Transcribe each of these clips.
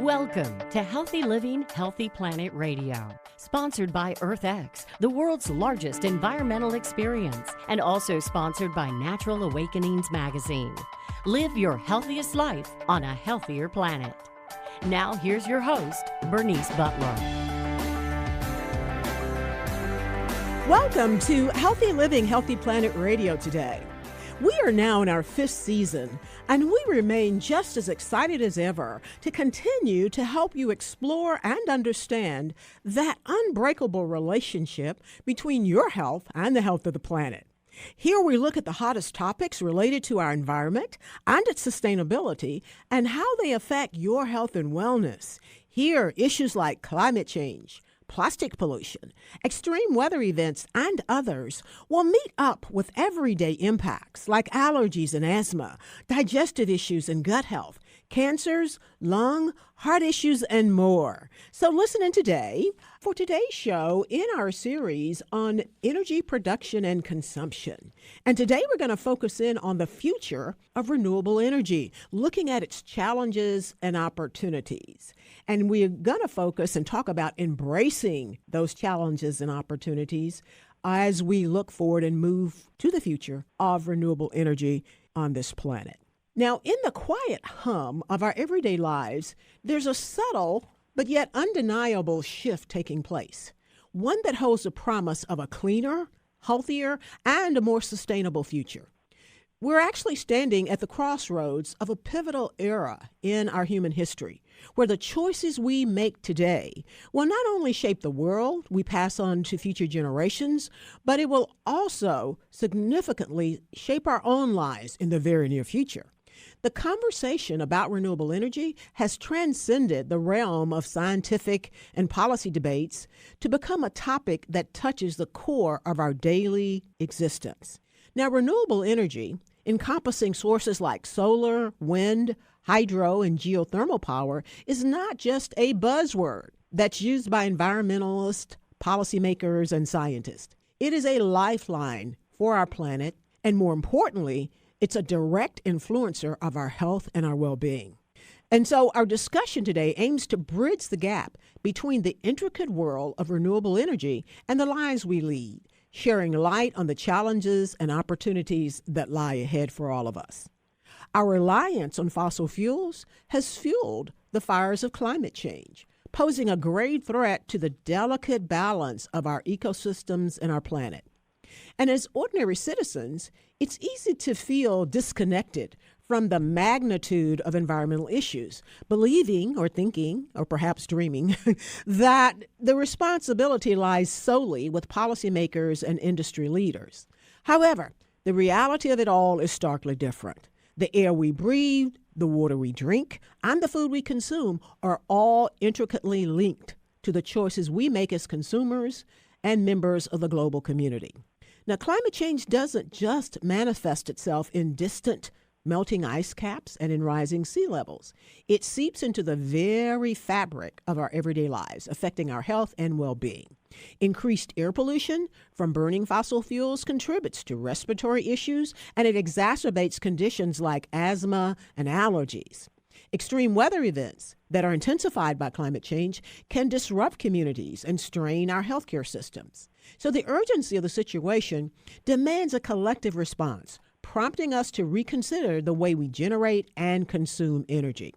Welcome to Healthy Living, Healthy Planet Radio, sponsored by EarthX, the world's largest environmental experience, and also sponsored by Natural Awakenings magazine. Live your healthiest life on a healthier planet. Now here's your host, Bernice Butler. Welcome to Healthy Living, Healthy Planet Radio today. We are now in our 5th season, and we remain just as excited as ever to continue to help you explore and understand that unbreakable relationship between your health and the health of the planet. Here we look at the hottest topics related to our environment and its sustainability and how they affect your health and wellness. Here, issues like climate change, plastic pollution, extreme weather events, and others will meet up with everyday impacts like allergies and asthma, digestive issues and gut health, cancers, lung, heart issues, and more. So listen in today for today's show in our series on energy production and consumption. And today we're going to focus in on the future of renewable energy, looking at its challenges and opportunities. And we're going to focus and talk about embracing those challenges and opportunities as we look forward and move to the future of renewable energy on this planet. Now, in the quiet hum of our everyday lives, there's a subtle but yet undeniable shift taking place, one that holds the promise of a cleaner, healthier, and a more sustainable future. We're actually standing at the crossroads of a pivotal era in our human history, where the choices we make today will not only shape the world we pass on to future generations, but it will also significantly shape our own lives in the very near future. The conversation about renewable energy has transcended the realm of scientific and policy debates to become a topic that touches the core of our daily existence. Now, renewable energy, encompassing sources like solar, wind, hydro, and geothermal power, is not just a buzzword that's used by environmentalists, policymakers, and scientists. It is a lifeline for our planet, and more importantly, it's a direct influencer of our health and our well-being. And so our discussion today aims to bridge the gap between the intricate world of renewable energy and the lives we lead, sharing light on the challenges and opportunities that lie ahead for all of us. Our reliance on fossil fuels has fueled the fires of climate change, posing a grave threat to the delicate balance of our ecosystems and our planet. And as ordinary citizens, it's easy to feel disconnected from the magnitude of environmental issues, believing or thinking, or perhaps dreaming, that the responsibility lies solely with policymakers and industry leaders. However, the reality of it all is starkly different. The air we breathe, the water we drink, and the food we consume are all intricately linked to the choices we make as consumers and members of the global community. Now, climate change doesn't just manifest itself in distant melting ice caps and in rising sea levels. It seeps into the very fabric of our everyday lives, affecting our health and well-being. Increased air pollution from burning fossil fuels contributes to respiratory issues, and it exacerbates conditions like asthma and allergies. Extreme weather events that are intensified by climate change can disrupt communities and strain our healthcare systems. So the urgency of the situation demands a collective response, prompting us to reconsider the way we generate and consume energy.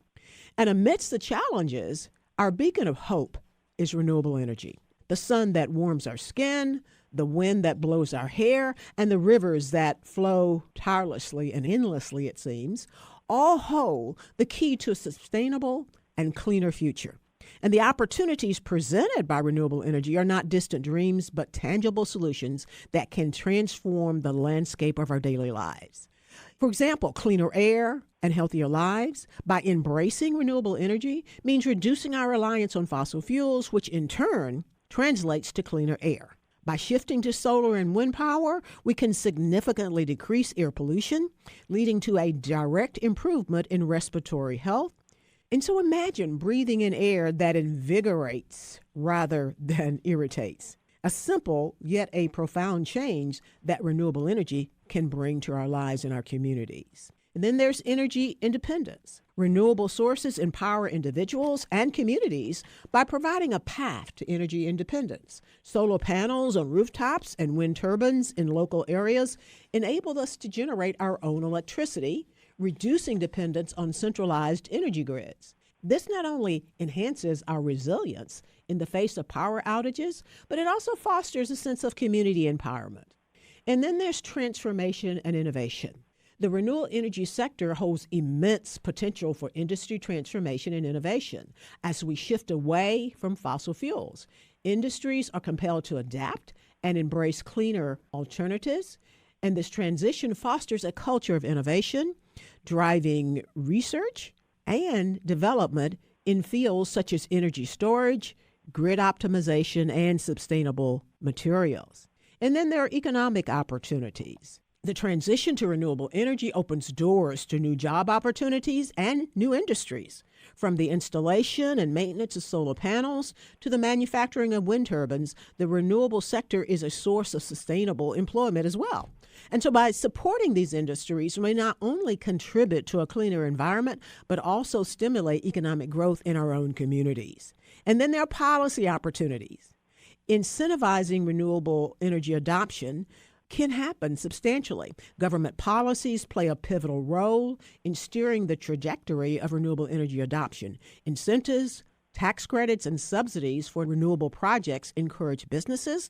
And amidst the challenges, our beacon of hope is renewable energy. The sun that warms our skin, the wind that blows our hair, and the rivers that flow tirelessly and endlessly, it seems, all hold the key to a sustainable and cleaner future. And the opportunities presented by renewable energy are not distant dreams, but tangible solutions that can transform the landscape of our daily lives. For example, cleaner air and healthier lives by embracing renewable energy means reducing our reliance on fossil fuels, which in turn translates to cleaner air. By shifting to solar and wind power, we can significantly decrease air pollution, leading to a direct improvement in respiratory health. And so imagine breathing in air that invigorates rather than irritates. A simple yet a profound change that renewable energy can bring to our lives and our communities. And then there's energy independence. Renewable sources empower individuals and communities by providing a path to energy independence. Solar panels on rooftops and wind turbines in local areas enable us to generate our own electricity, reducing dependence on centralized energy grids. This not only enhances our resilience in the face of power outages, but it also fosters a sense of community empowerment. And then there's transformation and innovation. The renewable energy sector holds immense potential for industry transformation and innovation as we shift away from fossil fuels. Industries are compelled to adapt and embrace cleaner alternatives, and this transition fosters a culture of innovation, driving research and development in fields such as energy storage, grid optimization, and sustainable materials. And then there are economic opportunities. The transition to renewable energy opens doors to new job opportunities and new industries, from the installation and maintenance of solar panels to the manufacturing of wind turbines. The renewable sector is a source of sustainable employment as well. And so by supporting these industries, we not only contribute to a cleaner environment, but also stimulate economic growth in our own communities. And then there are policy opportunities. Incentivizing renewable energy adoption can happen substantially. Government policies play a pivotal role in steering the trajectory of renewable energy adoption. Incentives, tax credits, and subsidies for renewable projects encourage businesses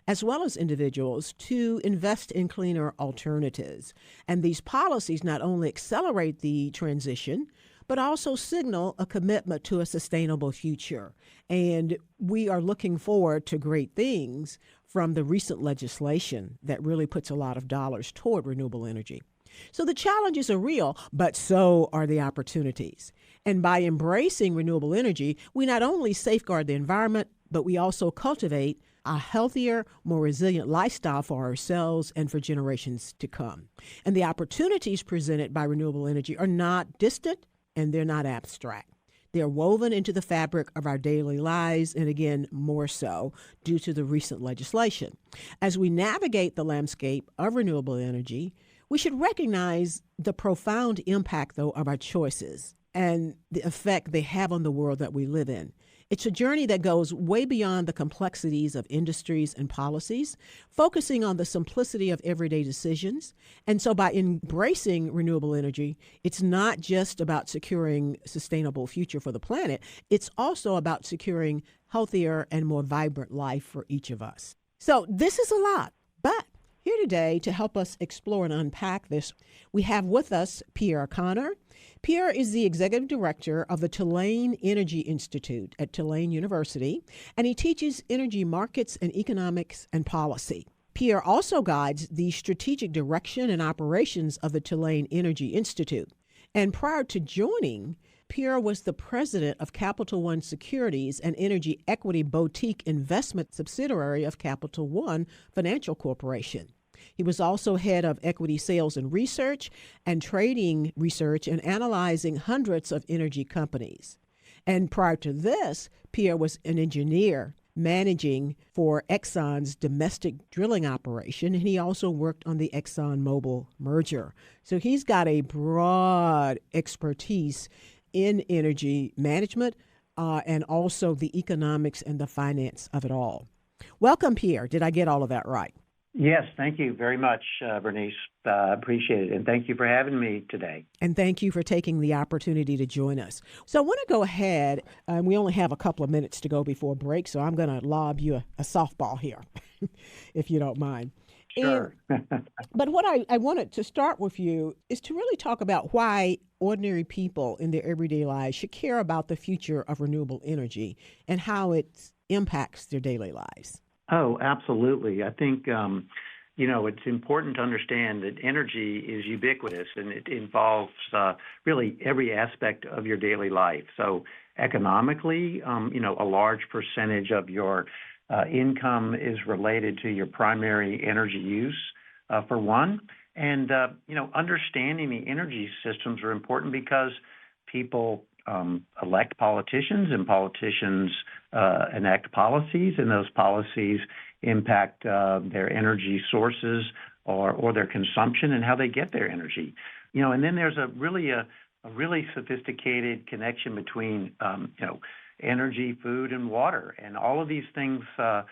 as well as individuals to invest in cleaner alternatives. And these policies not only accelerate the transition, but also signal a commitment to a sustainable future. And we are looking forward to great things from the recent legislation that really puts a lot of dollars toward renewable energy. So the challenges are real, but so are the opportunities. And by embracing renewable energy, we not only safeguard the environment, but we also cultivate a healthier, more resilient lifestyle for ourselves and for generations to come. And the opportunities presented by renewable energy are not distant and they're not abstract. They're woven into the fabric of our daily lives, and again, more so due to the recent legislation. As we navigate the landscape of renewable energy, we should recognize the profound impact, though, of our choices and the effect they have on the world that we live in. It's a journey that goes way beyond the complexities of industries and policies, focusing on the simplicity of everyday decisions. And so by embracing renewable energy, it's not just about securing a sustainable future for the planet, it's also about securing healthier and more vibrant life for each of us. So this is a lot, but here today to help us explore and unpack this, we have with us Pierre Connor. Pierre is the executive director of the Tulane Energy Institute at Tulane University, and he teaches energy markets and economics and policy. Pierre also guides the strategic direction and operations of the Tulane Energy Institute. And prior to joining, Pierre was the president of Capital One Securities, an energy equity boutique investment subsidiary of Capital One Financial Corporation. He was also head of equity sales and research and trading research and analyzing hundreds of energy companies. And prior to this, Pierre was an engineer managing for Exxon's domestic drilling operation, and he also worked on the ExxonMobil merger. So he's got a broad expertise in energy management and also the economics and the finance of it all. Welcome, Pierre. Did I get all of that right? Yes, thank you very much, Bernice. Appreciate it. And thank you for having me today. And thank you for taking the opportunity to join us. So I want to go ahead, and we only have a couple of minutes to go before break, so I'm going to lob you a softball here, if you don't mind. Sure. But what I wanted to start with you is to really talk about why ordinary people in their everyday lives should care about the future of renewable energy and how it impacts their daily lives. Oh, absolutely. I think, it's important to understand that energy is ubiquitous and it involves really every aspect of your daily life. So economically, a large percentage of your income is related to your primary energy use, for one. And, understanding the energy systems are important because people elect politicians, and politicians enact policies, and those policies impact their energy sources or their consumption and how they get their energy. And then there's a a really sophisticated connection between, energy, food, and water. And all of these things are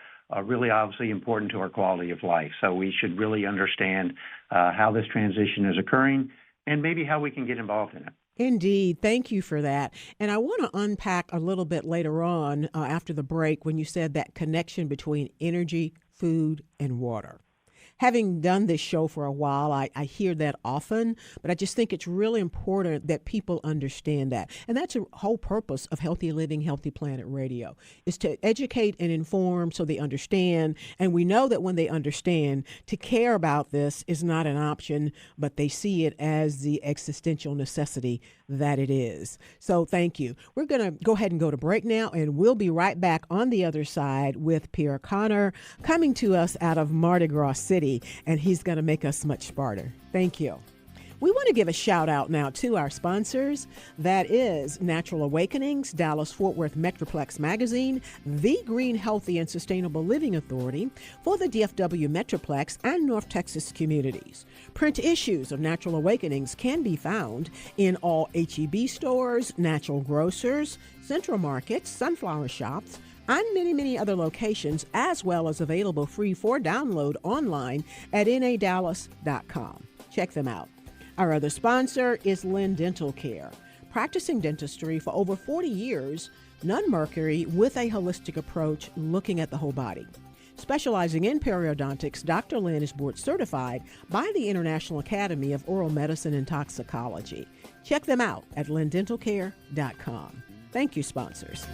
really obviously important to our quality of life. So we should really understand how this transition is occurring and maybe how we can get involved in it. Indeed. Thank you for that. And I want to unpack a little bit later on after the break when you said that connection between energy, food, and water. Having done this show for a while, I hear that often, but I just think it's really important that people understand that. And that's a whole purpose of Healthy Living, Healthy Planet Radio, is to educate and inform so they understand. And we know that when they understand, to care about this is not an option, but they see it as the existential necessity that it is. So thank you. We're going to go ahead and go to break now, and we'll be right back on the other side with Pierre Connor coming to us out of Mardi Gras City, and he's going to make us much smarter. Thank you. We want to give a shout out now to our sponsors. That is Natural Awakenings, Dallas-Fort Worth Metroplex Magazine, the Green, Healthy, and Sustainable Living Authority for the DFW Metroplex and North Texas communities. Print issues of Natural Awakenings can be found in all H-E-B stores, natural grocers, central markets, sunflower shops, and many, many other locations, as well as available free for download online at nadallas.com. Check them out. Our other sponsor is Lynn Dental Care. Practicing dentistry for over 40 years, none mercury with a holistic approach looking at the whole body. Specializing in periodontics, Dr. Lynn is board certified by the International Academy of Oral Medicine and Toxicology. Check them out at lindentalcare.com. Thank you, sponsors.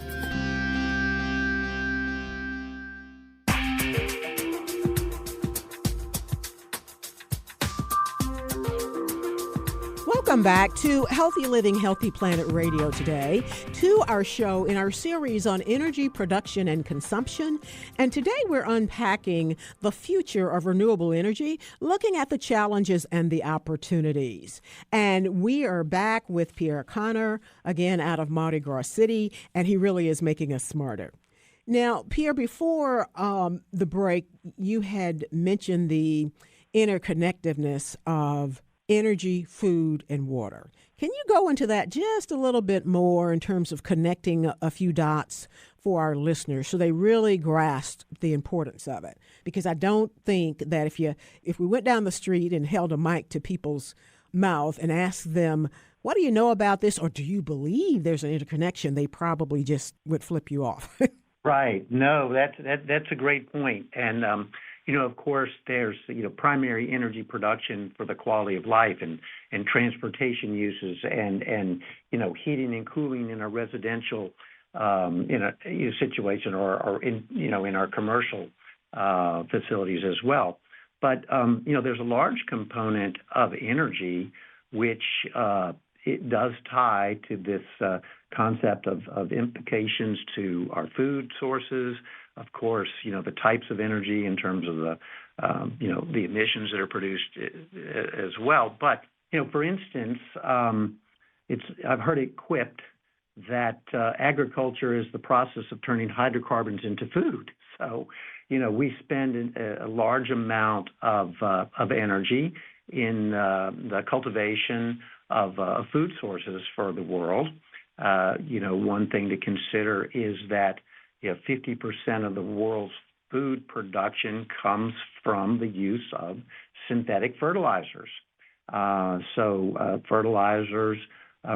Welcome back to Healthy Living, Healthy Planet Radio today, to our show in our series on energy production and consumption. And today we're unpacking the future of renewable energy, looking at the challenges and the opportunities. And we are back with Pierre Connor, again out of Mardi Gras City, and he really is making us smarter. Now, Pierre, before the break, you had mentioned the interconnectedness of energy, food, and water. Can you go into that just a little bit more in terms of connecting a few dots for our listeners so they really grasp the importance of it? Because I don't think that if we went down the street and held a mic to people's mouth and asked them, what do you know about this, or do you believe there's an interconnection, they probably just would flip you off. Right. No, that's a great point. And of course, there's primary energy production for the quality of life and transportation uses and heating and cooling in a residential situation or in our commercial facilities as well. But there's a large component of energy which it does tie to this concept of implications to our food sources. Of course, the types of energy in terms of the emissions that are produced as well. But, for instance, I've heard it quipped that agriculture is the process of turning hydrocarbons into food. So, we spend a large amount of energy in the cultivation of food sources for the world. One thing to consider is that 50% of the world's food production comes from the use of synthetic fertilizers. So fertilizers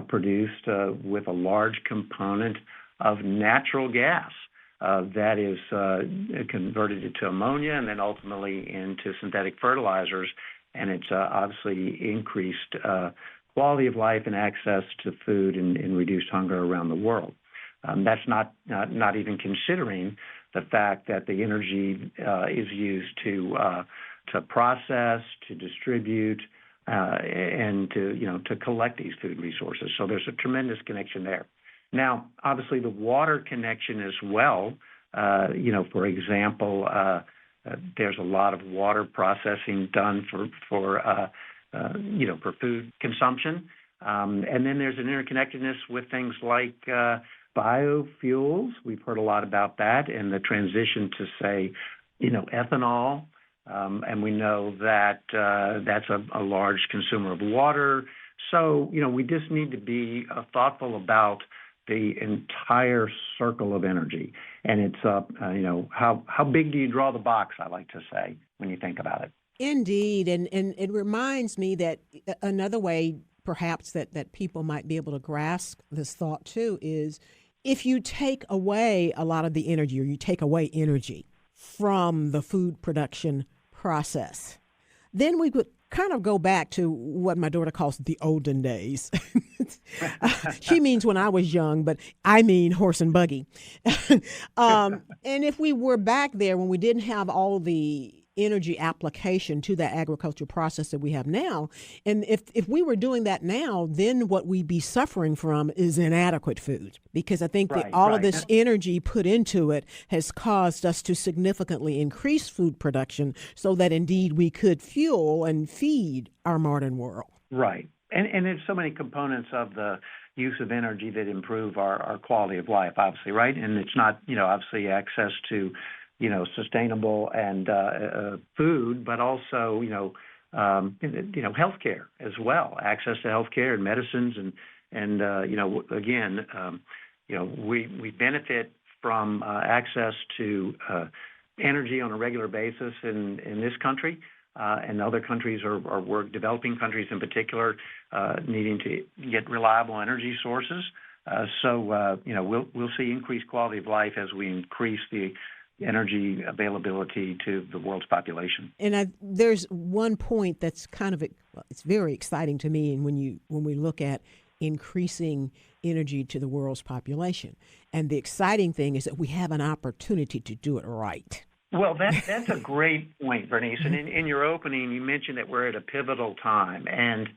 produced with a large component of natural gas that is converted into ammonia and then ultimately into synthetic fertilizers. And it's obviously increased quality of life and access to food and reduced hunger around the world. That's not even considering the fact that the energy is used to process, to distribute, and to collect these food resources. So there's a tremendous connection there. Now, obviously, the water connection as well. For example, there's a lot of water processing done for food consumption, and then there's an interconnectedness with things like biofuels. We've heard a lot about that and the transition to, say, ethanol. And we know that that's a large consumer of water. So, we just need to be thoughtful about the entire circle of energy. And it's, how big do you draw the box, I like to say, when you think about it. Indeed. And it reminds me that another way perhaps that people might be able to grasp this thought too is if you take away a lot of the energy or you take away energy from the food production process, then we would kind of go back to what my daughter calls the olden days. She means when I was young, but I mean horse and buggy. And if we were back there when we didn't have all the energy application to that agricultural process that we have now, and if we were doing that now, then what we'd be suffering from is inadequate food, because I think that all of this energy put into it has caused us to significantly increase food production so that indeed we could fuel and feed our modern world. Right. And there's so many components of the use of energy that improve our quality of life, obviously, right? And it's not, obviously access to sustainable and food, but also, healthcare as well, access to healthcare and medicines, and again, we benefit from access to energy on a regular basis in this country, and other countries are developing countries in particular, needing to get reliable energy sources. So we'll see increased quality of life as we increase the energy availability to the world's population. And there's one point that's it's very exciting to me, and when we look at increasing energy to the world's population, and the exciting thing is that we have an opportunity to do it right. Well, that's a great point, Bernice. And in your opening, you mentioned that we're at a pivotal time, and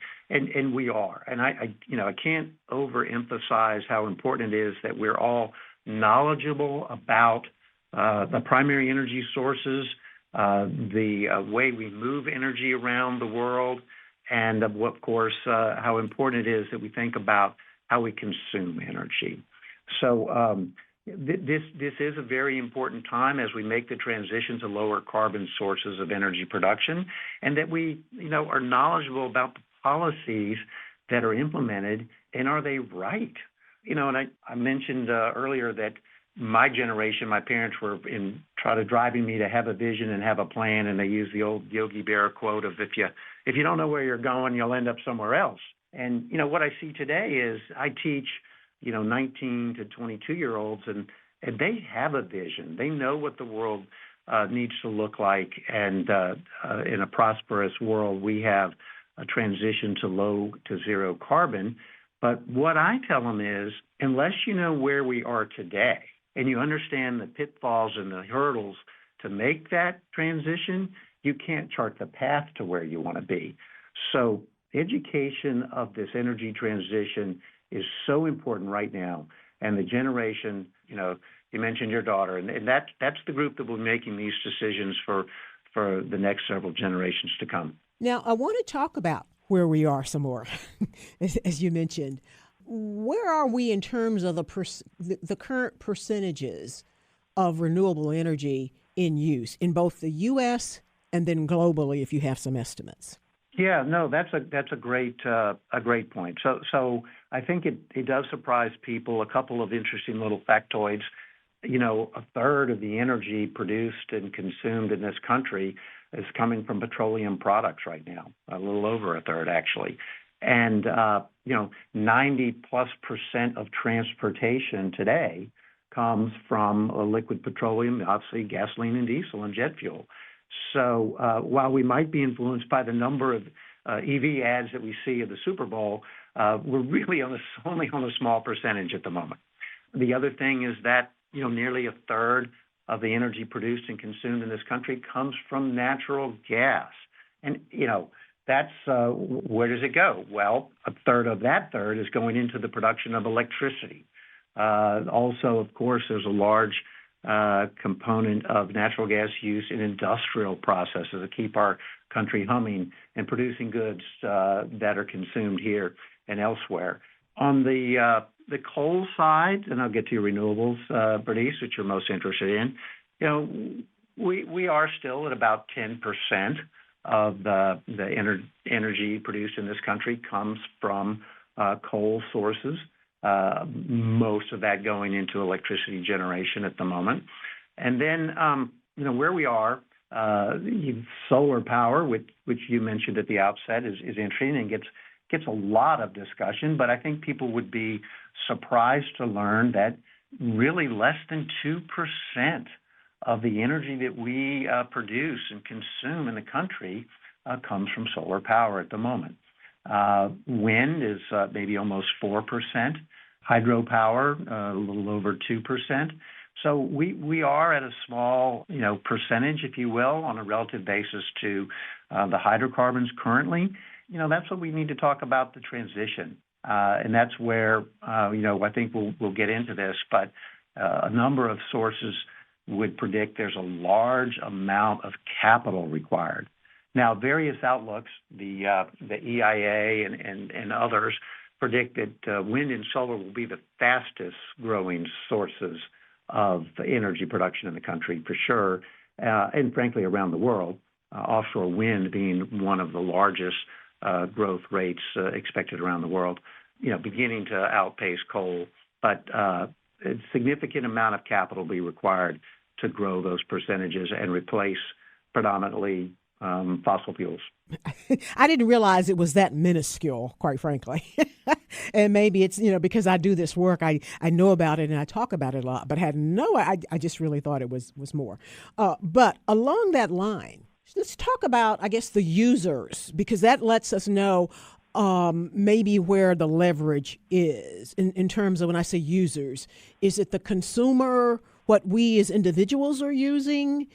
we are. And I can't overemphasize how important it is that we're all knowledgeable about the primary energy sources, the way we move energy around the world, and of course, how important it is that we think about how we consume energy. So this is a very important time as we make the transition to lower carbon sources of energy production, and that we are knowledgeable about the policies that are implemented, and are they right? And I mentioned earlier that my generation, my parents were driving me to have a vision and have a plan, and they used the old Yogi Berra quote of if you don't know where you're going, you'll end up somewhere else. And what I see today is I teach 19 to 22-year-olds, and they have a vision. They know what the world needs to look like, and in a prosperous world, we have a transition to low to zero carbon. But what I tell them is, unless you know where we are today, and you understand the pitfalls and the hurdles to make that transition, you can't chart the path to where you want to be. So education of this energy transition is so important right now. And the generation, you mentioned your daughter, and that's the group that will be making these decisions for the next several generations to come. Now, I want to talk about where we are some more, as you mentioned. Where are we in terms of the current percentages of renewable energy in use in both the U.S. and then globally, if you have some estimates? Yeah, no, that's a great point. So I think it does surprise people. A couple of interesting little factoids. A third of the energy produced and consumed in this country is coming from petroleum products right now. A little over a third, actually. And 90+% of transportation today comes from liquid petroleum, obviously gasoline and diesel and jet fuel. So while we might be influenced by the number of EV ads that we see at the Super Bowl, we're really only on a small percentage at the moment. The other thing is that nearly a third of the energy produced and consumed in this country comes from natural gas, and that's where does it go? Well, a third of that third is going into the production of electricity. Also, of course, there's a large component of natural gas use in industrial processes that keep our country humming and producing goods that are consumed here and elsewhere. On the coal side, and I'll get to your renewables, Bernice, which you're most interested in, we are still at about 10% of the energy produced in this country comes from coal sources. Most of that going into electricity generation at the moment. And then, where we are, solar power, which you mentioned at the outset, is interesting and gets a lot of discussion. But I think people would be surprised to learn that really less than 2% of the energy that we produce and consume in the country comes from solar power at the moment. Wind is maybe almost 4%. Hydropower, a little over 2%. So we are at a small, percentage, if you will, on a relative basis to the hydrocarbons currently. That's what we need to talk about, the transition. And that's where, I think we'll get into this, but a number of sources would predict there's a large amount of capital required. Now, various outlooks, the EIA and others, predict that wind and solar will be the fastest growing sources of energy production in the country for sure, and frankly around the world, offshore wind being one of the largest growth rates expected around the world, beginning to outpace coal. But a significant amount of capital will be required to grow those percentages and replace predominantly fossil fuels. I didn't realize it was that minuscule, quite frankly. And maybe it's, because I do this work, I know about it and I talk about it a lot, but I just really thought it was more. But along that line, let's talk about, I guess, the users, because that lets us know maybe where the leverage is in terms of when I say users. Is it the consumer, what we as individuals are using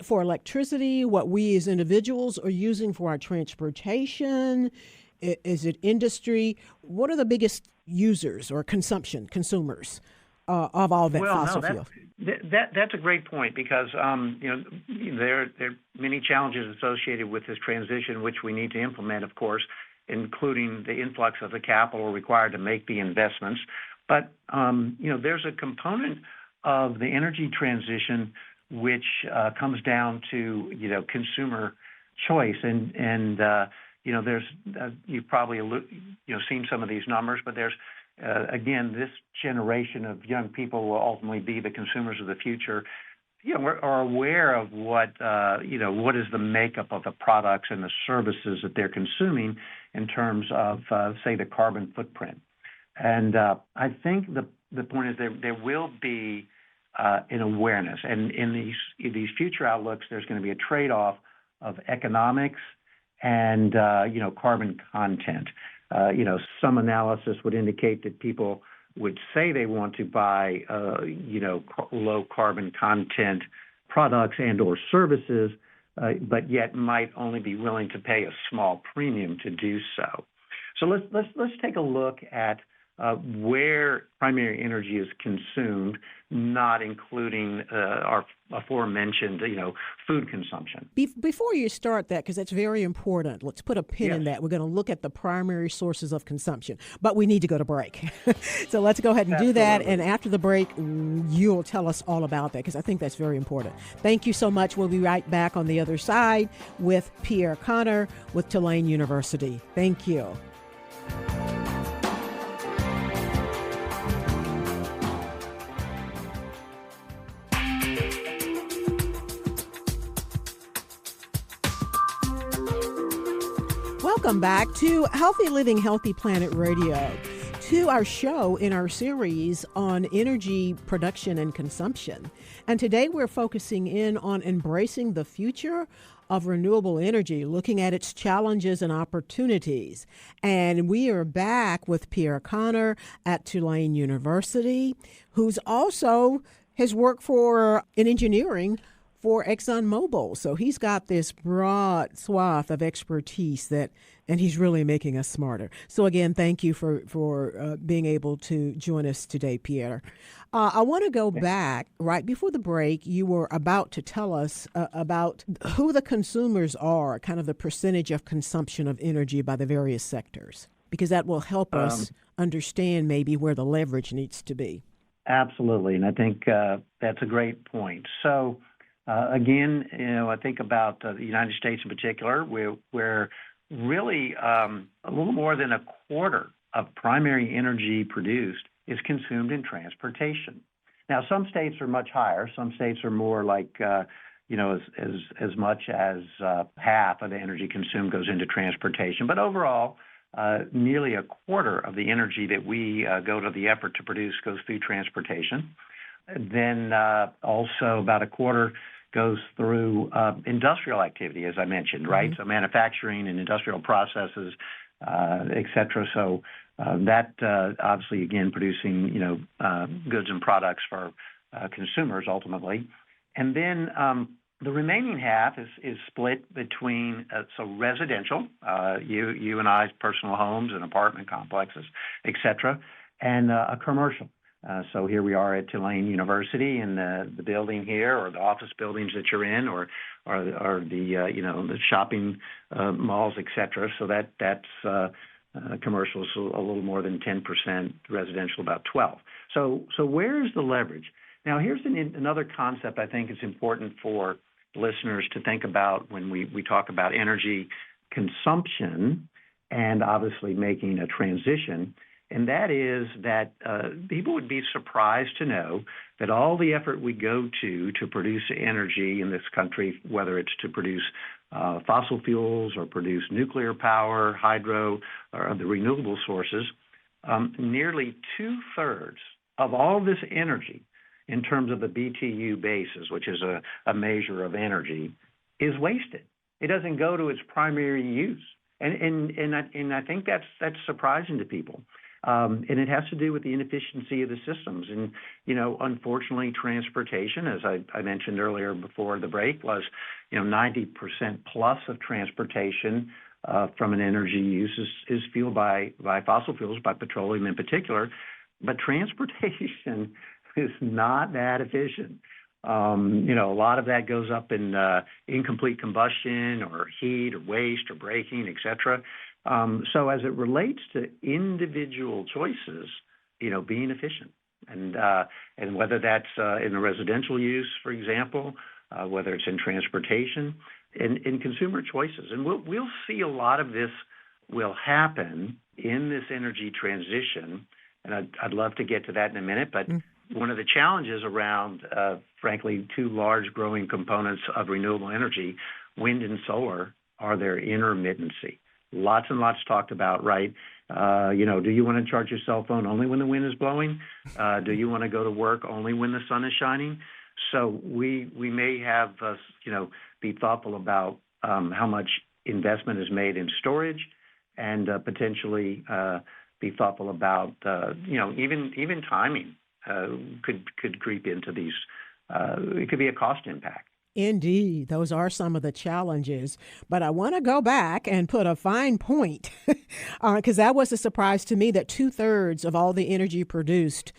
for electricity, what we as individuals are using for our transportation? Is it industry? What are the biggest users or consumers of all that fossil fuel? That's a great point because there are many challenges associated with this transition, which we need to implement, of course, including the influx of the capital required to make the investments. But there's a component of the energy transition which comes down to consumer choice, and there's you've probably seen some of these numbers, but there's again, this generation of young people will ultimately be the consumers of the future. Are aware of what is the makeup of the products and the services that they're consuming in terms of say the carbon footprint. And I think the point is there will be an awareness, and in these future outlooks, there's going to be a trade-off of economics and carbon content. Some analysis would indicate that people would say they want to buy low carbon content products and or services, but yet might only be willing to pay a small premium to do so. So let's take a look at where primary energy is consumed, not including our aforementioned, food consumption. Before you start that, because that's very important, let's put a pin in that. We're going to look at the primary sources of consumption, but we need to go to break. So let's go ahead and do that. And after the break, you'll tell us all about that, because I think that's very important. Thank you so much. We'll be right back on the other side with Pierre Connor with Tulane University. Thank you. Welcome back to Healthy Living, Healthy Planet Radio, to our show in our series on energy production and consumption. And today we're focusing in on embracing the future of renewable energy, looking at its challenges and opportunities. And we are back with Pierre Connor at Tulane University, who's also has worked in engineering for ExxonMobil. So he's got this broad swath of expertise and he's really making us smarter. So again, thank you for being able to join us today, Pierre. I want to go back right before the break. You were about to tell us about who the consumers are, kind of the percentage of consumption of energy by the various sectors, because that will help us understand maybe where the leverage needs to be. Absolutely. And I think that's a great point. So Again, I think about the United States in particular, where really a little more than a quarter of primary energy produced is consumed in transportation. Now, some states are much higher. Some states are more like, as much as half of the energy consumed goes into transportation. But overall, nearly a quarter of the energy that we go to the effort to produce goes through transportation. Then also about a quarter goes through industrial activity, as I mentioned, right? So manufacturing and industrial processes, et cetera. So that obviously, again, producing, goods and products for consumers ultimately. And then the remaining half is split between, residential, you and I's personal homes and apartment complexes, et cetera, and a commercial. So here we are at Tulane University in the building here, or the office buildings that you're in, or the shopping malls, et cetera. So that's commercial is a little more than 10%, residential about 12%. So where's the leverage? Now here's another concept I think is important for listeners to think about when we talk about energy consumption and obviously making a transition. And that is that people would be surprised to know that all the effort we go to produce energy in this country, whether it's to produce fossil fuels or produce nuclear power, hydro, or the renewable sources, nearly 2/3 of all this energy in terms of the BTU basis, which is a measure of energy, is wasted. It doesn't go to its primary use. And I think that's surprising to people. And it has to do with the inefficiency of the systems. And, unfortunately, transportation, as I mentioned earlier before the break, was, 90% plus of transportation from an energy use is fueled by fossil fuels, by petroleum in particular. But transportation is not that efficient. A lot of that goes up in incomplete combustion or heat or waste or braking, et cetera. So as it relates to individual choices, being efficient, and whether that's in a residential use, for example, whether it's in transportation, and in consumer choices, and we'll see a lot of this will happen in this energy transition, and I'd love to get to that in a minute, but. One of the challenges around, frankly, two large growing components of renewable energy, wind and solar, are their intermittency. Lots and lots talked about, right? Do you want to charge your cell phone only when the wind is blowing? Do you want to go to work only when the sun is shining? So we may have, be thoughtful about how much investment is made in storage, and potentially be thoughtful about, even timing. Could creep into these. It could be a cost impact. Indeed, those are some of the challenges. But I want to go back and put a fine point, because that was a surprise to me that 2/3 of all the energy produced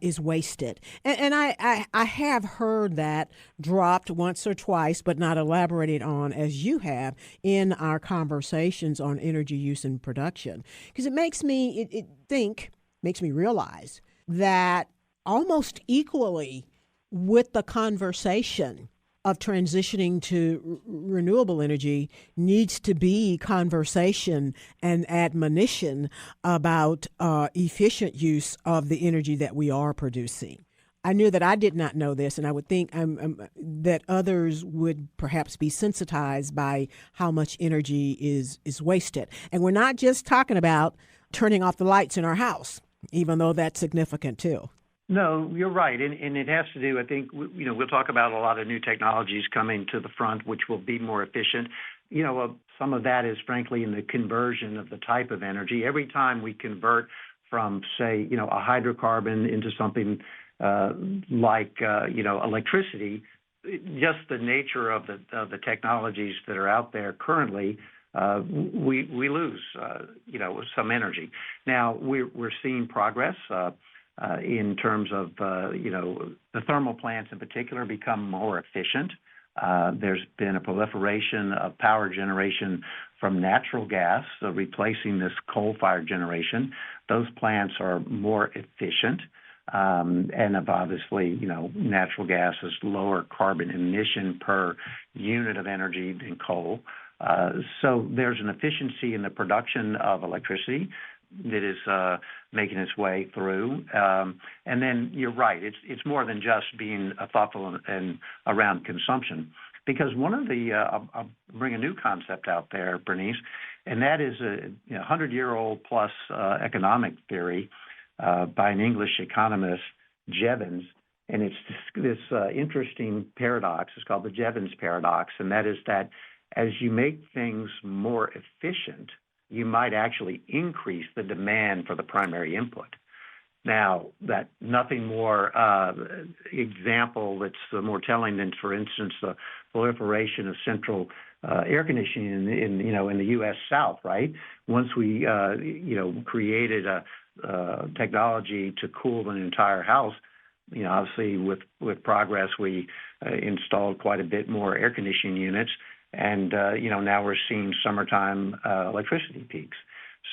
is wasted. And I have heard that dropped once or twice, but not elaborated on as you have in our conversations on energy use and production. Because it makes me realize that almost equally with the conversation of transitioning to renewable energy needs to be conversation and admonition about efficient use of the energy that we are producing. I knew that I did not know this, and I would think that others would perhaps be sensitized by how much energy is wasted. And we're not just talking about turning off the lights in our house, even though that's significant too. No, you're right, and it has to do. I think we'll talk about a lot of new technologies coming to the front, which will be more efficient. Some of that is frankly in the conversion of the type of energy. Every time we convert from, say, a hydrocarbon into something like electricity, just the nature of the technologies that are out there currently. We lose, some energy. Now we're seeing progress in terms of, the thermal plants in particular become more efficient. There's been a proliferation of power generation from natural gas, replacing this coal-fired generation. Those plants are more efficient. and of obviously, natural gas is lower carbon emission per unit of energy than coal. So there's an efficiency in the production of electricity that is making its way through. And then you're right, it's more than just being thoughtful and around consumption. Because one of the, I'll bring a new concept out there, Bernice, and that is a 100-year-old plus economic theory by an English economist, Jevons, and it's this interesting paradox. It's called the Jevons paradox, and that is that as you make things more efficient, you might actually increase the demand for the primary input. Now, that nothing more example that's more telling than, for instance, the proliferation of central air conditioning in the U.S. South, right? Once we created a technology to cool an entire house, obviously with progress we installed quite a bit more air conditioning units, and now we're seeing summertime electricity peaks.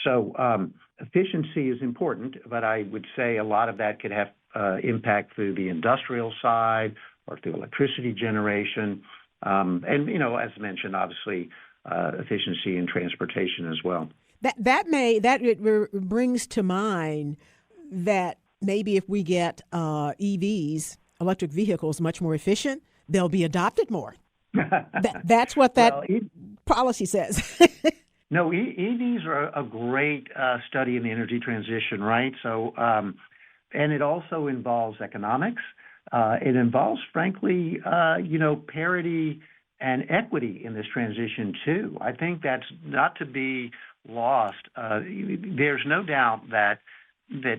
So efficiency is important, but I would say a lot of that could have impact through the industrial side or through electricity generation. And, as mentioned, obviously, efficiency in transportation as well. That brings to mind that maybe if we get EVs, electric vehicles, much more efficient, they'll be adopted more. That's what that policy says. No, EVs are a great study in the energy transition, right? So, and it also involves economics. It involves, frankly, parity and equity in this transition too. I think that's not to be lost. There's no doubt that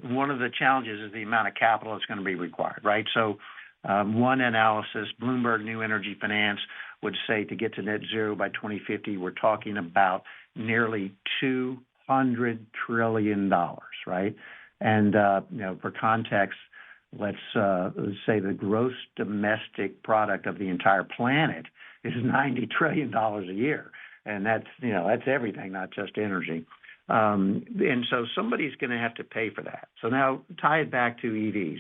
one of the challenges is the amount of capital that's going to be required, right? So, one analysis, Bloomberg New Energy Finance, would say to get to net zero by 2050, we're talking about nearly $200 trillion, right? And, for context, let's say the gross domestic product of the entire planet is $90 trillion a year. And that's everything, not just energy. And so somebody's going to have to pay for that. So now tie it back to EVs.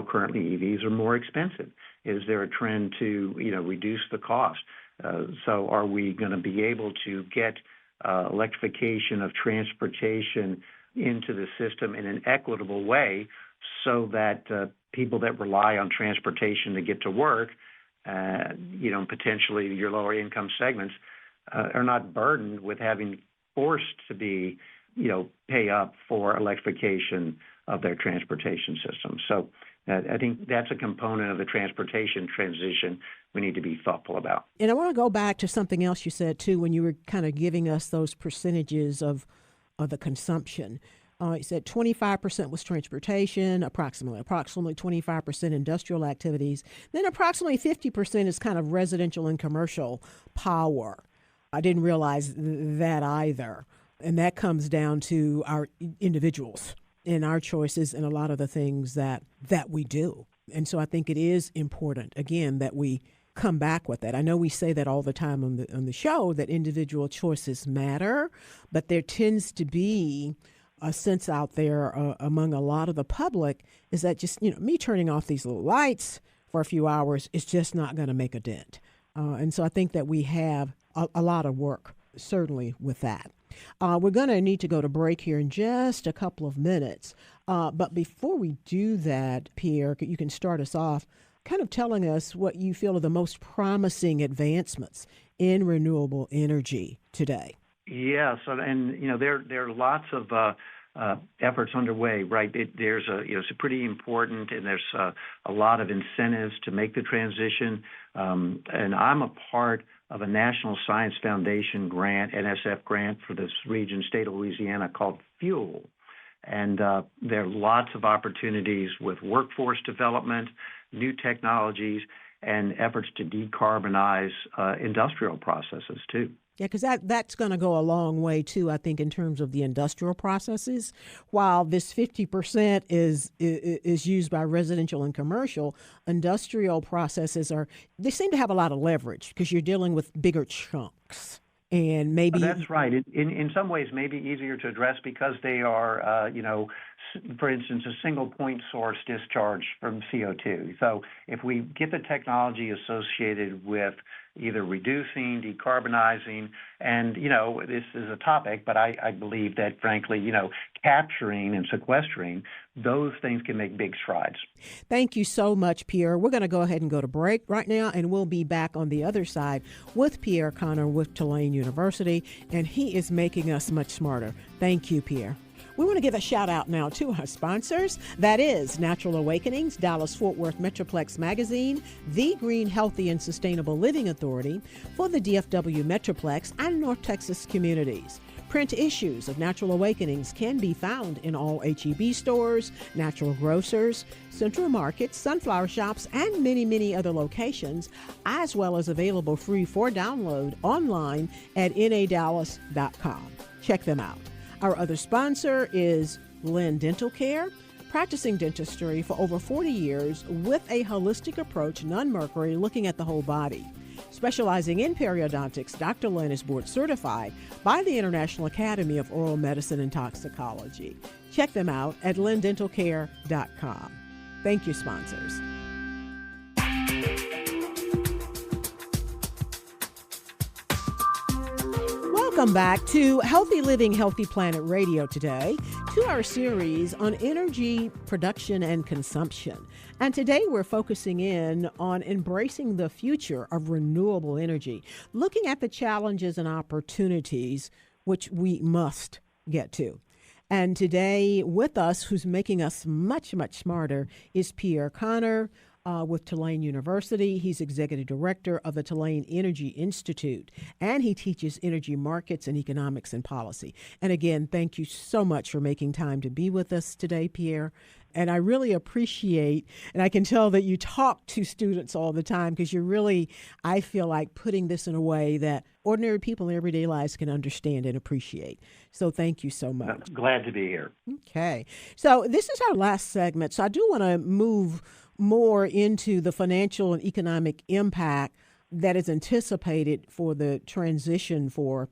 Currently EVs are more expensive. Is there a trend to, reduce the cost? So are we going to be able to get electrification of transportation into the system in an equitable way so that people that rely on transportation to get to work, potentially your lower income segments, are not burdened with having forced to be, pay up for electrification of their transportation system. So I think that's a component of the transportation transition we need to be thoughtful about. And I want to go back to something else you said, too, when you were kind of giving us those percentages of the consumption. You said 25% was transportation, approximately 25% industrial activities. Then approximately 50% is kind of residential and commercial power. I didn't realize that either. And that comes down to our individuals and our choices and a lot of the things that we do. And so I think it is important, again, that we come back with that. I know we say that all the time on the show, that individual choices matter, but there tends to be a sense out there among a lot of the public is that just, me turning off these little lights for a few hours is just not going to make a dent. And so I think that we have a lot of work, certainly, with that. We're going to need to go to break here in just a couple of minutes. But before we do that, Pierre, you can start us off kind of telling us what you feel are the most promising advancements in renewable energy today. Yeah, so there are lots of efforts underway, right? It's pretty important, and there's a lot of incentives to make the transition. And I'm a part of a National Science Foundation grant, NSF grant for this region, state of Louisiana, called Fuel. And there are lots of opportunities with workforce development, new technologies, and efforts to decarbonize industrial processes, too. Yeah, because that's going to go a long way, too, I think, in terms of the industrial processes. While this 50% is used by residential and commercial, industrial processes they seem to have a lot of leverage because you're dealing with bigger chunks. And maybe that's right. In some ways, maybe easier to address because they are, for instance, a single point source discharge from CO2. So if we get the technology associated with either reducing, decarbonizing, and, this is a topic, but I believe that, frankly, capturing and sequestering, those things can make big strides. Thank you so much, Pierre. We're going to go ahead and go to break right now, and we'll be back on the other side with Pierre Connor with Tulane University, and he is making us much smarter. Thank you, Pierre. We want to give a shout out now to our sponsors. That is Natural Awakenings, Dallas-Fort Worth Metroplex Magazine, the Green, Healthy, and Sustainable Living Authority for the DFW Metroplex and North Texas communities. Print issues of Natural Awakenings can be found in all H-E-B stores, natural grocers, central markets, sunflower shops, and many, many other locations, as well as available free for download online at nadallas.com. Check them out. Our other sponsor is Lynn Dental Care, practicing dentistry for over 40 years with a holistic approach, non-mercury, looking at the whole body. Specializing in periodontics, Dr. Lynn is board certified by the International Academy of Oral Medicine and Toxicology. Check them out at lindentalcare.com. Thank you, sponsors. Welcome back to Healthy Living, Healthy Planet Radio today, to our series on energy production and consumption. And today we're focusing in on embracing the future of renewable energy, looking at the challenges and opportunities which we must get to. And today with us, who's making us much, much smarter, is Pierre Connor, with Tulane University. He's executive director of the Tulane Energy Institute, and he teaches energy markets and economics and policy. And again, thank you so much for making time to be with us today, Pierre. And I really appreciate, and I can tell that you talk to students all the time because you're really, I feel like, putting this in a way that ordinary people in everyday lives can understand and appreciate. So thank you so much. I'm glad to be here. Okay. So this is our last segment. So I do want to move more into the financial and economic impact that is anticipated for the transition for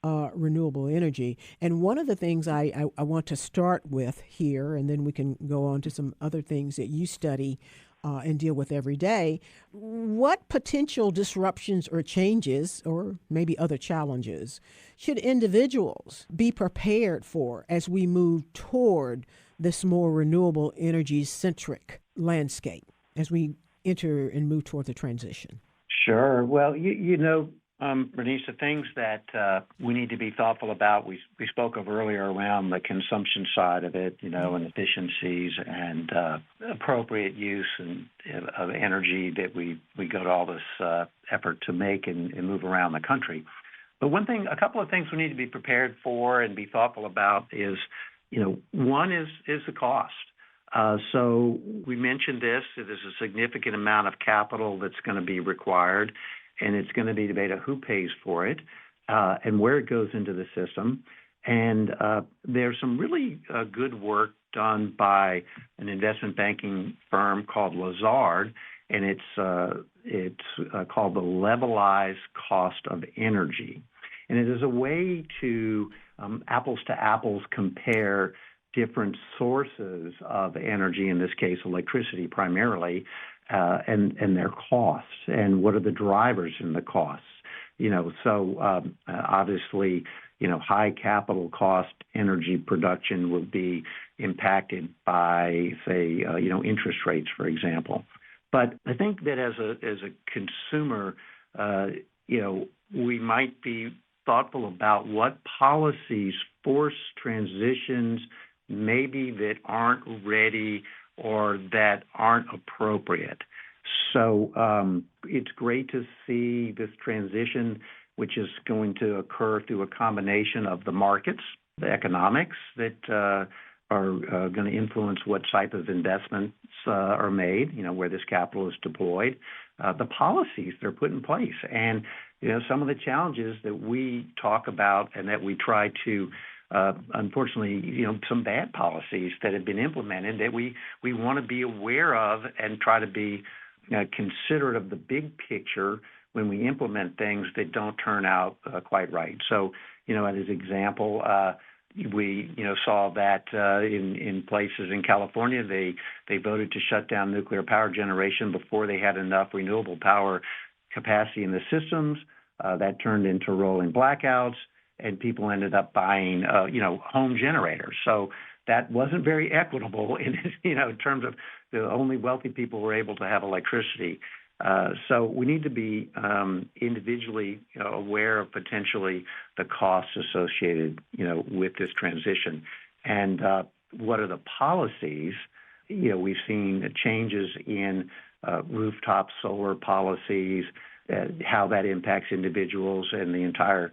renewable energy. And one of the things I want to start with here, and then we can go on to some other things that you study and deal with every day. What potential disruptions or changes, or maybe other challenges, should individuals be prepared for as we move toward this more renewable energy centric landscape as we enter and move toward the transition? Sure. Well, Bernice, the things that we need to be thoughtful about, we spoke of earlier around the consumption side of it, and efficiencies and appropriate use of energy that we go to all this effort to make and move around the country. But a couple of things we need to be prepared for and be thoughtful about is, one is the cost. So we mentioned this. There's a significant amount of capital that's going to be required, and it's going to be debated who pays for it and where it goes into the system. And there's some really good work done by an investment banking firm called Lazard, and it's called the levelized cost of energy. And it is a way to apples to apples compare different sources of energy, in this case electricity primarily, and their costs, and what are the drivers in the costs. Obviously, high capital cost energy production will be impacted by, say, interest rates, for example. But I think that as a consumer, we might be thoughtful about what policies force transitions maybe that aren't ready or that aren't appropriate. So it's great to see this transition, which is going to occur through a combination of the markets, the economics that are going to influence what type of investments are made, where this capital is deployed, the policies that are put in place, and some of the challenges that we talk about and that we try to unfortunately, some bad policies that have been implemented that we want to be aware of and try to be considerate of the big picture when we implement things that don't turn out quite right. So, as an example, We saw that in places in California, they voted to shut down nuclear power generation before they had enough renewable power capacity in the systems. That turned into rolling blackouts, and people ended up buying home generators. So that wasn't very equitable in terms of the only wealthy people were able to have electricity. So we need to be individually aware of potentially the costs associated with this transition, and what are the policies. We've seen changes in rooftop solar policies, how that impacts individuals and the entire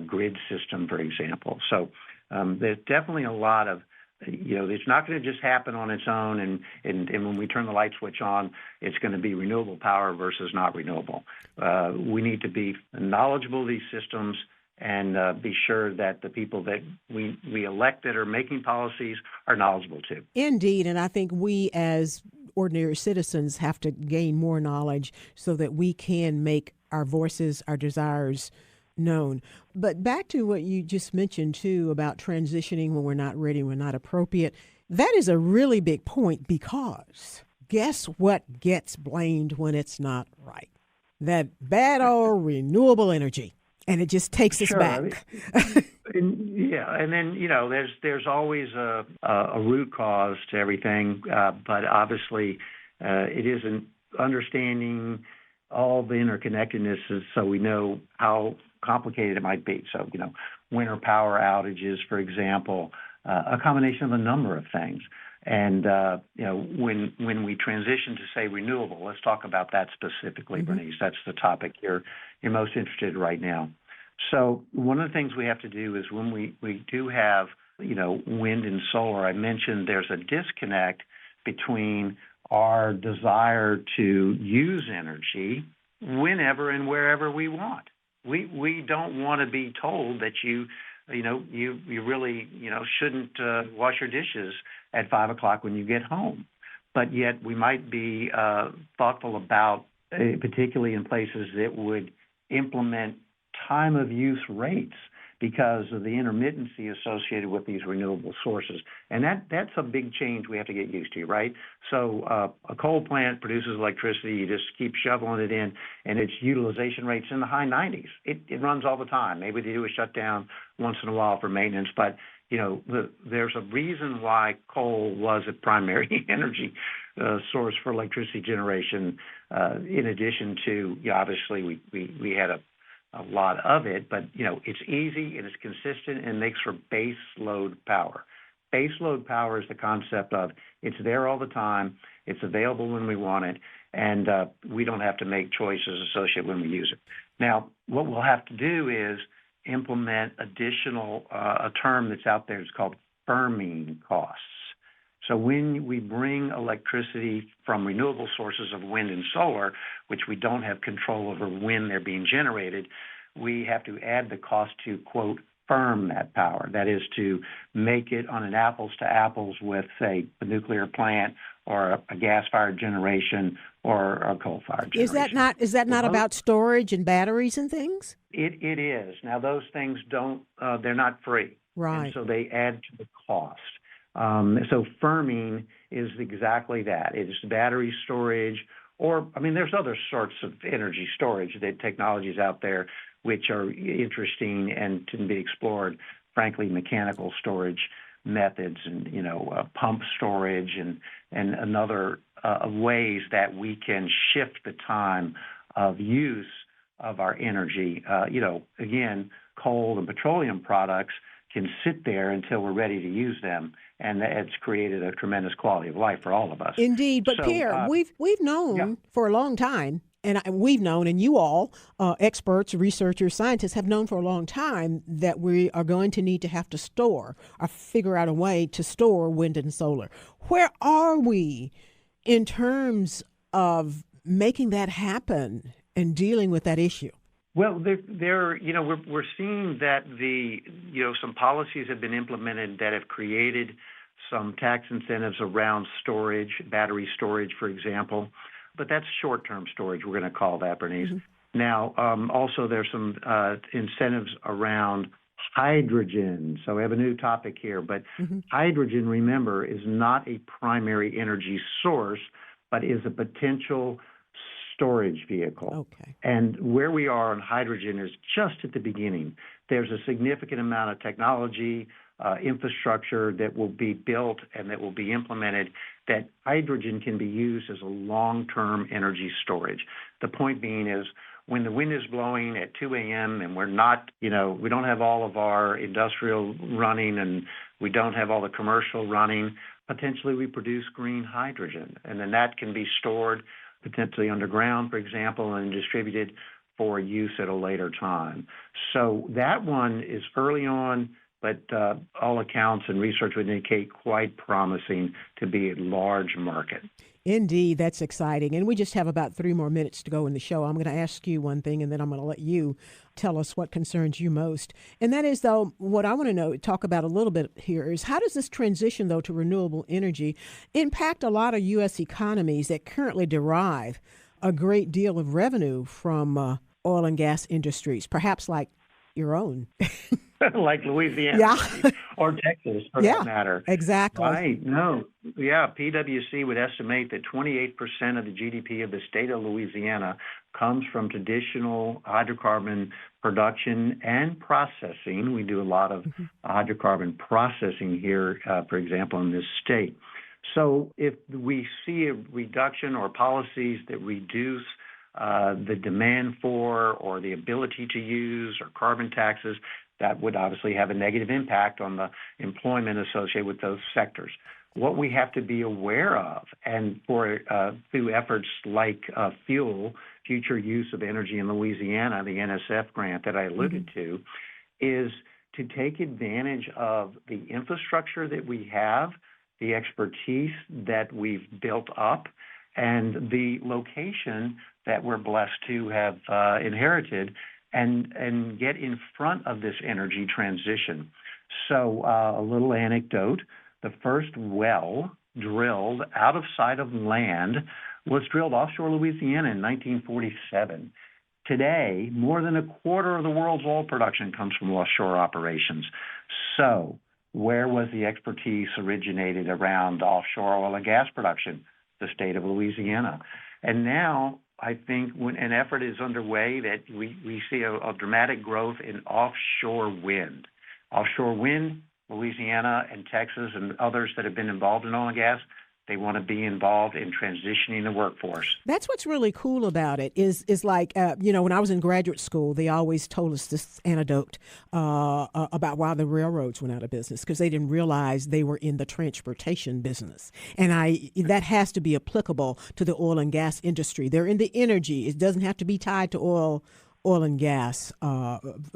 grid system, for example. So there's definitely a lot of it's not going to just happen on its own, and when we turn the light switch on, it's going to be renewable power versus not renewable. We need to be knowledgeable of these systems and be sure that the people that we elect that are making policies are knowledgeable too. Indeed, and I think we as ordinary citizens have to gain more knowledge so that we can make our voices, our desires known. But back to what you just mentioned, too, about transitioning when we're not ready, we're not appropriate. That is a really big point, because guess what gets blamed when it's not right? That bad old renewable energy. And it just takes us back. And then, there's always a root cause to everything, but obviously it isn't understanding all the interconnectedness so we know how complicated it might be. So, winter power outages, for example, a combination of a number of things. And, when we transition to, say, renewable, let's talk about that specifically, Bernice. That's the topic you're most interested in right now. So one of the things we have to do is when we do have, wind and solar, I mentioned there's a disconnect between our desire to use energy whenever and wherever we want. We don't want to be told that you really shouldn't wash your dishes at 5 o'clock when you get home, but yet we might be thoughtful about, particularly in places that would implement time of use rates because of the intermittency associated with these renewable sources. And that's a big change we have to get used to, right? So a coal plant produces electricity, you just keep shoveling it in, and its utilization rate's in the high 90s. It runs all the time. Maybe they do a shutdown once in a while for maintenance, but there's a reason why coal was a primary energy source for electricity generation, in addition to, obviously, we had a lot of it, but it's easy and it's consistent and makes for base load power. Base load power is the concept of it's there all the time, it's available when we want it, and we don't have to make choices associated when we use it. Now, what we'll have to do is implement additional, a term that's out there is called firming costs. So when we bring electricity from renewable sources of wind and solar, which we don't have control over when they're being generated, we have to add the cost to, quote, firm that power. That is to make it on an apples to apples with, say, a nuclear plant or a gas-fired generation or a coal-fired generation. Is that not about storage and batteries and things? It is. Now, those things they're not free. Right. And so they add to the cost. So firming is exactly that. It's battery storage, there's other sorts of energy storage, technologies out there which are interesting and can be explored. Frankly, mechanical storage methods and pump storage and another ways that we can shift the time of use of our energy. Again, coal and petroleum products can sit there until we're ready to use them, and it's created a tremendous quality of life for all of us. Indeed, but Pierre, we've known for a long time, and we've known, and you all, experts, researchers, scientists, have known for a long time that we are going to need to have to store or figure out a way to store wind and solar. Where are we in terms of making that happen and dealing with that issue? Well, we're seeing that some policies have been implemented that have created some tax incentives around storage, battery storage, for example. But that's short-term storage, we're going to call that, Bernice. Mm-hmm. Now, also there's some incentives around Hydrogen. So we have a new topic here, but hydrogen, remember, is not a primary energy source, but is a potential storage vehicle. Okay. And where we are on hydrogen is just at the beginning. There's a significant amount of technology, infrastructure that will be built and that will be implemented that hydrogen can be used as a long-term energy storage. The point being is when the wind is blowing at 2 a.m. and we're not, we don't have all of our industrial running and we don't have all the commercial running, potentially we produce green hydrogen. And then that can be stored potentially underground, for example, and distributed for use at a later time. So that one is early on, but all accounts and research would indicate quite promising to be a large market. Indeed, that's exciting. And we just have about 3 more minutes to go in the show. I'm going to ask you one thing, and then I'm going to let you tell us what concerns you most. And that is, though, what I want to talk about a little bit here is how does this transition, though, to renewable energy impact a lot of U.S. economies that currently derive a great deal of revenue from oil and gas industries, perhaps like your own? Like Louisiana or Texas, for that matter. Exactly. Right. No. Yeah. PwC would estimate that 28% of the GDP of the state of Louisiana comes from traditional hydrocarbon production and processing. We do a lot of hydrocarbon processing here, for example, in this state. So if we see a reduction or policies that reduce the demand for or the ability to use or carbon taxes, that would obviously have a negative impact on the employment associated with those sectors. What we have to be aware of, and through efforts like Future Use of Energy in Louisiana, the NSF grant that I alluded to, is to take advantage of the infrastructure that we have, the expertise that we've built up, and the location that we're blessed to have inherited, and get in front of this energy transition. So a little anecdote, the first well drilled out of sight of land was drilled offshore Louisiana in 1947. Today, more than a quarter of the world's oil production comes from offshore operations. So where was the expertise originated around offshore oil and gas production? The state of Louisiana. And now I think when an effort is underway that we see a dramatic growth in offshore wind. Offshore wind, Louisiana and Texas and others that have been involved in oil and gas, they want to be involved in transitioning the workforce. That's what's really cool about it is like, when I was in graduate school, they always told us this anecdote about why the railroads went out of business, because they didn't realize they were in the transportation business. And that has to be applicable to the oil and gas industry. They're in the energy. It doesn't have to be tied to oil and gas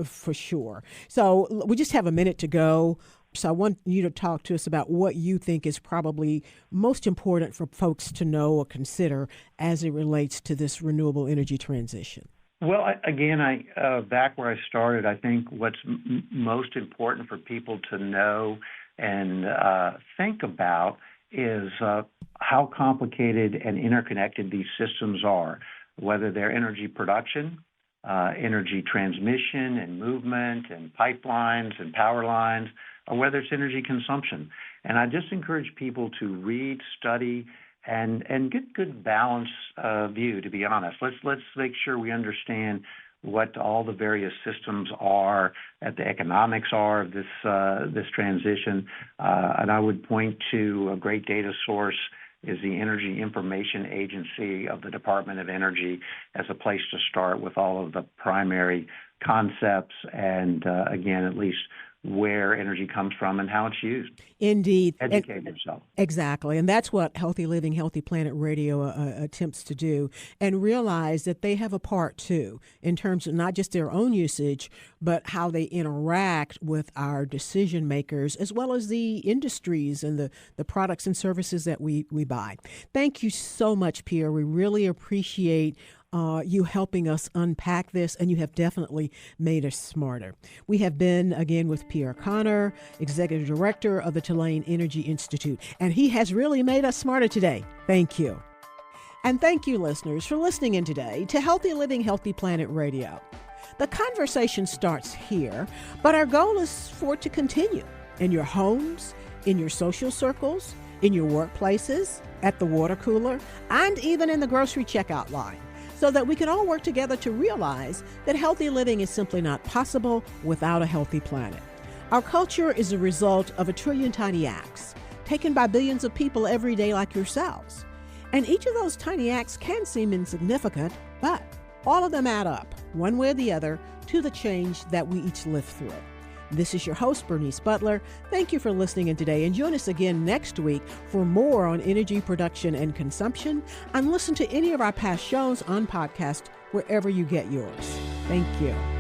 for sure. So we just have a minute to go. So I want you to talk to us about what you think is probably most important for folks to know or consider as it relates to this renewable energy transition. Well, again, back where I started, I think what's most important for people to know and think about is how complicated and interconnected these systems are, whether they're energy production, energy transmission and movement and pipelines and power lines, or whether it's energy consumption. And I just encourage people to read, study, and get good balanced view, to be honest. Let's make sure we understand what all the various systems are, what the economics are of this transition. And I would point to a great data source is the Energy Information Agency of the Department of Energy as a place to start with all of the primary concepts and, again, at least where energy comes from and how it's used. Indeed. Educate yourself. Exactly. And that's what Healthy Living, Healthy Planet Radio attempts to do, and realize that they have a part, too, in terms of not just their own usage, but how they interact with our decision makers, as well as the industries and the products and services that we buy. Thank you so much, Pierre. We really appreciate you helping us unpack this, and you have definitely made us smarter. We have been, again, with Pierre Connor, Executive Director of the Tulane Energy Institute, and he has really made us smarter today. Thank you. And thank you, listeners, for listening in today to Healthy Living, Healthy Planet Radio. The conversation starts here, but our goal is for it to continue in your homes, in your social circles, in your workplaces, at the water cooler, and even in the grocery checkout line, so that we can all work together to realize that healthy living is simply not possible without a healthy planet. Our culture is a result of 1 trillion tiny acts taken by billions of people every day like yourselves. And each of those tiny acts can seem insignificant, but all of them add up, one way or the other, to the change that we each live through. This is your host, Bernice Butler. Thank you for listening in today, and join us again next week for more on energy production and consumption, and listen to any of our past shows on podcast wherever you get yours. Thank you.